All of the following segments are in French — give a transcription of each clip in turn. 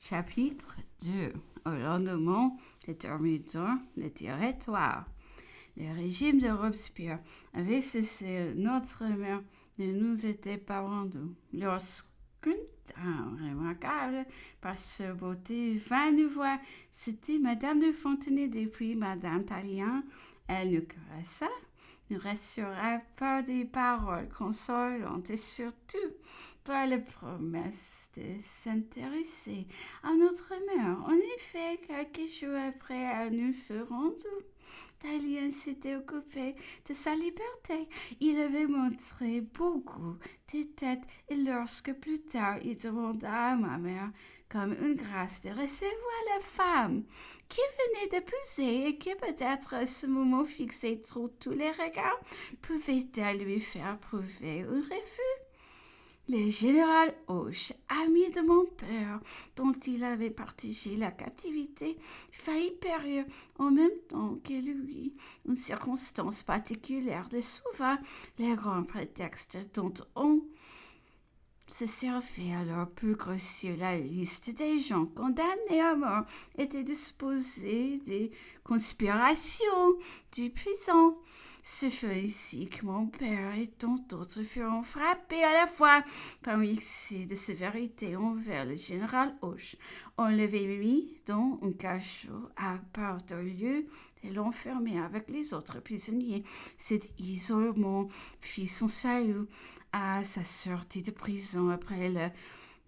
Chapitre 2. Au lendemain, déterminant le territoire. Le régime de Robespierre avait cessé. Notre mère ne nous était pas rendue. Lorsqu'une dame remarquable par sa beauté vint nous voir, c'était Madame de Fontenay depuis Madame Tallien. Elle nous caressa, nous rassura par des paroles consolantes et surtout par la promesse de s'intéresser à notre mère. En effet, quelques jours après, elle nous fut rendue. Tallien s'était occupé de sa liberté. Il avait montré beaucoup de têtes et lorsque plus tard il demanda à ma mère comme une grâce de recevoir la femme qui venait d'épouser et qui peut-être à ce moment fixait trop tous les regards, pouvait-elle lui faire prouver un refus? Le général Hoche, ami de mon père, dont il avait partagé la captivité, faillit périr en même temps que lui. Une circonstance particulière de souvent les grands prétextes dont on se servait alors pour grossir la liste des gens condamnés à mort était disposée des conspirations du prison. Ce fut ainsi que mon père et tant d'autres furent frappés à la fois par un excès de sévérité envers le général Hoche. On l'avait mis dans un cachot à part de lieu et l'enfermait avec les autres prisonniers. Cet isolement fit son salut à sa sortie de prison après le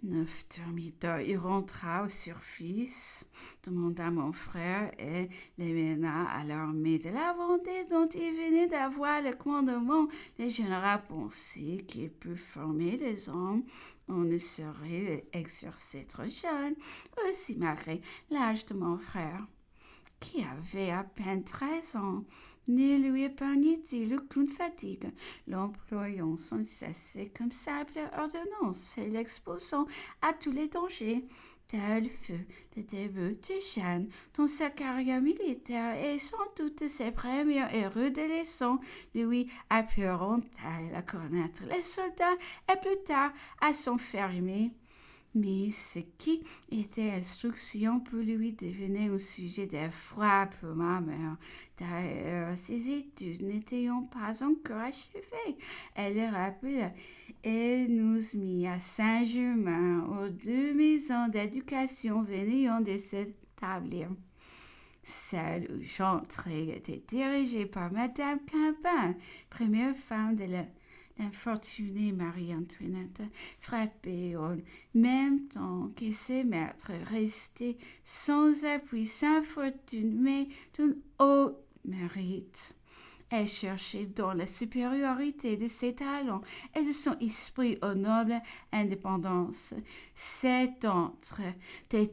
9 thermidor. Il rentra au surface, demanda mon frère et les mena à l'armée de la Vendée dont il venait d'avoir le commandement. Le général pensait qu'il put former des hommes. On ne saurait exercer trop jeune, aussi malgré l'âge de mon frère, qui avait à peine 13 ans. Ne lui épargnait-il aucune fatigue, l'employant sans cesse comme simple ordonnance et l'exposant à tous les dangers. Tel fut le début de Jeanne dans sa carrière militaire et sans doute ses premiers heureux de leçons lui apprendront-elles à connaître les soldats et plus tard à s'en faire aimer. Mais ce qui était instruction pour lui devenait un sujet d'effroi pour ma mère. D'ailleurs, ses études n'étant pas encore achevées, elle le rappela et nous mit à Saint-Germain aux 2 maisons d'éducation venant de s'établir. Celle où j'entrais était dirigée par Madame Campin, première femme de l'infortunée Marie-Antoinette, frappée en même temps que ses maîtres, restés sans appui, sans fortune, mais d'un haut mérite. Elle cherchait dans la supériorité de ses talents et de son esprit aux noble indépendance. Cet entre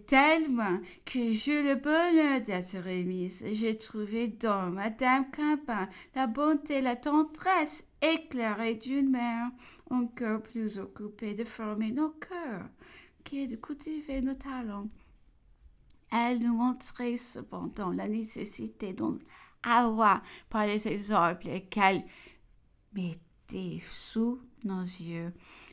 tellement que j'eus le bonheur d'être remise. J'ai trouvé dans Madame Campin la bonté, la tendresse éclairée d'une mère, encore plus occupée de former nos cœurs que de cultiver nos talents. Elle nous montrait cependant la nécessité d'en avoir par les exemples qu'elle mettait sous nos yeux.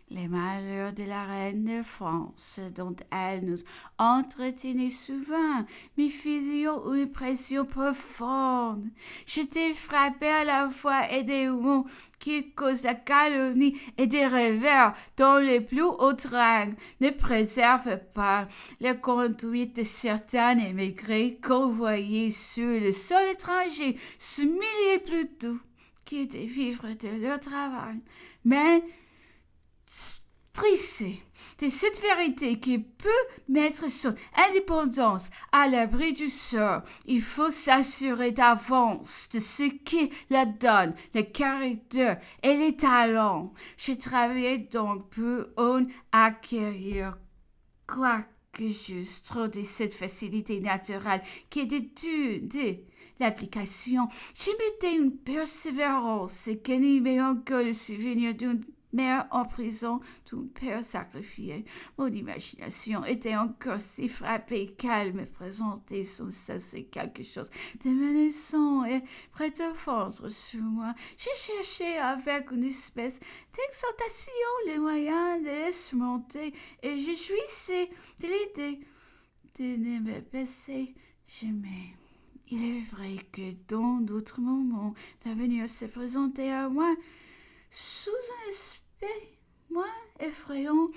Les malheurs de la reine de France, dont elle nous entretenait souvent, me faisaient une impression profonde. J'étais frappée à la fois et des mots qui causent la calomnie et des revers dont les plus hautes rangs ne préservent pas la conduite de certains émigrés convoyés sur le sol étranger, s'humilier plutôt que de vivre de leur travail. Mais tristesse de cette vérité qui peut mettre son indépendance à l'abri du sort, il faut s'assurer d'avance de ce qui la donne, le caractère et les talents. Je travaillais donc pour en acquérir, quoique j'eusse trop de cette facilité naturelle qui est de l'application. Je mettais une persévérance que n'aimait encore le souvenir d'une mère en prison, d'un père sacrifié. Mon imagination était encore si frappée qu'elle me présentait sans cesse quelque chose de menaçant et prêt à fondre sur moi. Je cherchais avec une espèce d'exaltation les moyens de les surmonter et je jouissais de l'idée de ne me baisser jamais. Il est vrai que dans d'autres moments, l'avenir se présentait à moi sous un aspect moins effrayant.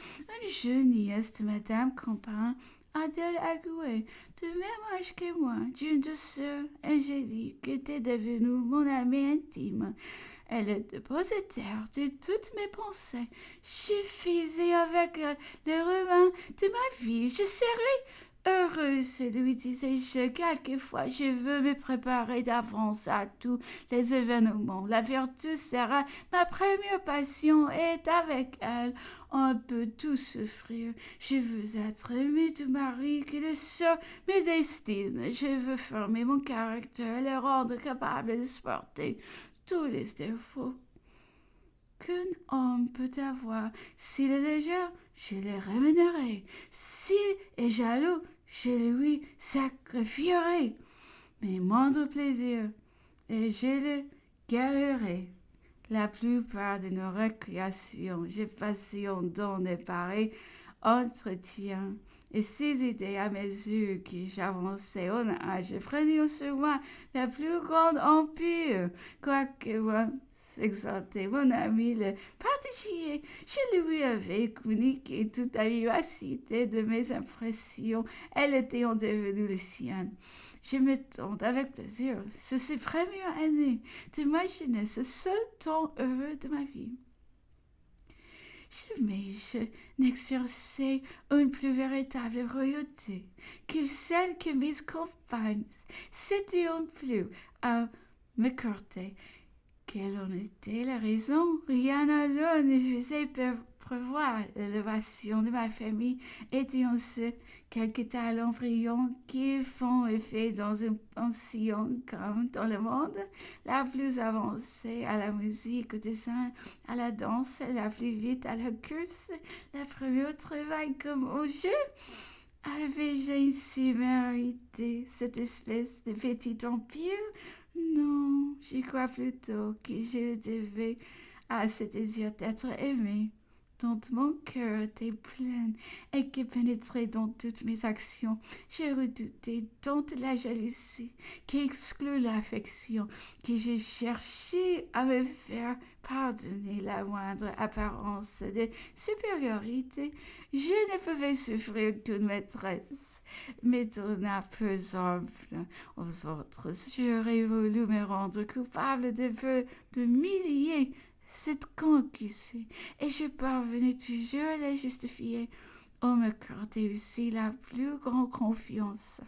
Une jeune nièce de Madame Campan, Adèle Agouet, de même âge que moi, d'une douceur angélique, était devenue mon amie intime. Elle est dépositaire de toutes mes pensées. Je faisais avec elle le roman de ma vie. Je serai heureuse, lui disais-je. Quelquefois, je veux me préparer d'avance à tous les événements. La vertu sera ma première passion et avec elle, on peut tout souffrir. Je veux être aimée du mari qui le sort me destine. Je veux former mon caractère et le rendre capable de supporter tous les défauts qu'un homme peut avoir. S'il est léger, je le rémunérerai. S'il est jaloux, je lui sacrifierai mes moindres plaisirs et je le guérirai. La plupart de nos récréations, j'ai passé dans des pareils entretiens. Et ces idées à mes yeux que j'avançais en âge prenaient sur moi la plus grande empire, quoique moi s'exaltait mon ami le partageait. Je lui avais communiqué toute la vivacité de mes impressions. Elle était en devenue le sien. Je me tente avec plaisir sur ces premières années d'imaginer ce seul temps heureux de ma vie. Jamais je n'exerçais une plus véritable royauté que celle que mes compagnes s'étaient en plus à m'accorder. Quelle en était la raison? Rien alors ne faisait prévoir l'élévation de ma famille, étant ce quelques talents brillants qui font effet dans une pension comme dans le monde, la plus avancée à la musique, au dessin, à la danse, la plus vite à la course, la première travail comme au jeu. Avais-je ainsi mérité cette espèce de petit empire? Non, je crois plutôt que je devais à ce désir d'être aimé, dont mon cœur était plein et qui pénétrait dans toutes mes actions. J'ai redouté tant la jalousie qui exclut l'affection que j'ai cherché à me faire pardonner la moindre apparence de supériorité. Je ne pouvais souffrir qu'une maîtresse m'étonna peu ample aux autres. J'aurais voulu me rendre coupable de peu de milliers cette conquise, et je parvenais toujours à la justifier. On m'accordait aussi la plus grande confiance.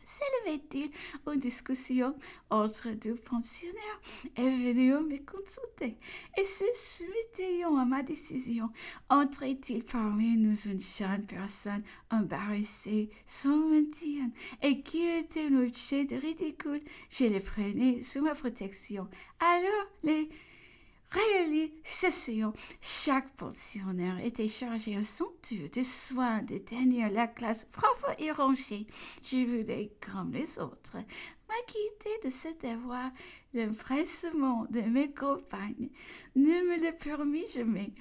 S'élevait-il une discussion entre deux pensionnaires et venaient me consulter, et se soumettant à ma décision, entrait-il parmi nous une jeune personne embarrassée, sans maintien, et qui était un objet de ridicule. Je le prenais sous ma protection. Alors les réalisation. Chaque pensionnaire était chargé à son tour des soins de tenir la classe propre et rangée. Je voulais, comme les autres, m'acquitter de ce devoir. L'empressement de mes compagnes ne me le permit jamais.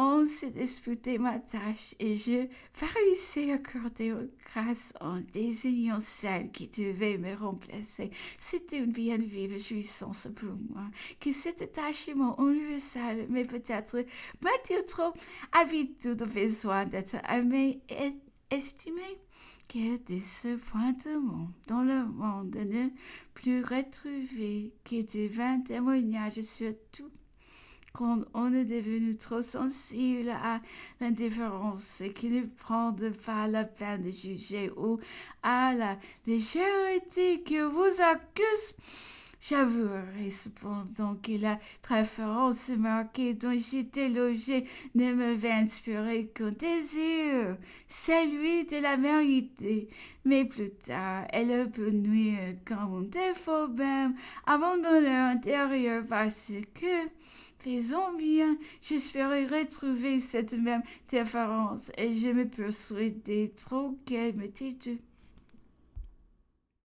On se disputait ma tâche et je paraissais accorder aux grâce en désignant celle qui devait me remplacer. C'était une bien vive jouissance pour moi que cet attachement universel, mais peut-être m'attire trop habitude au besoin d'être aimé et estimé, que décevantement dans le monde ne plus retrouvé que de vains témoignages sur tout quand on est devenu trop sensible à l'indifférence qui ne prend pas la peine de juger ou à la légèreté que vous accuse. J'avouerai cependant que la préférence marquée dont j'étais logé ne m'avait inspiré qu'un désir, celui de la mériter. Mais plus tard, elle a pu nuire comme un défaut même à mon bonheur intérieur parce que, faisons bien, j'espérais retrouver cette même différence et je me persuadais trop qu'elle me têtue.